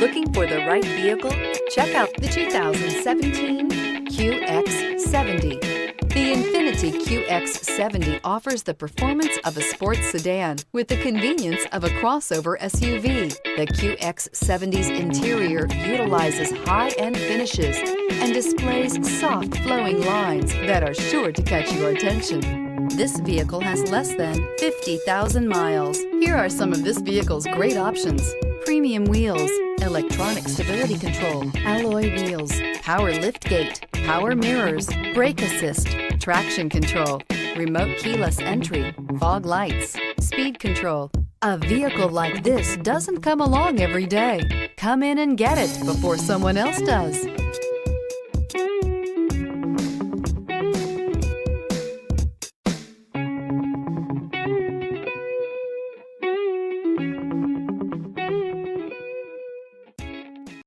Looking for the right vehicle? Check out the 2017 QX70. The INFINITI QX70 offers the performance of a sports sedan with the convenience of a crossover SUV. The QX70's interior utilizes high-end finishes and displays soft, flowing lines that are sure to catch your attention. This vehicle has less than 50,000 miles. Here are some of this vehicle's great options: premium wheels, electronic stability control, alloy wheels, power liftgate, power mirrors, brake assist, traction control, remote keyless entry, fog lights, speed control. A vehicle like this doesn't come along every day. Come in and get it before someone else does.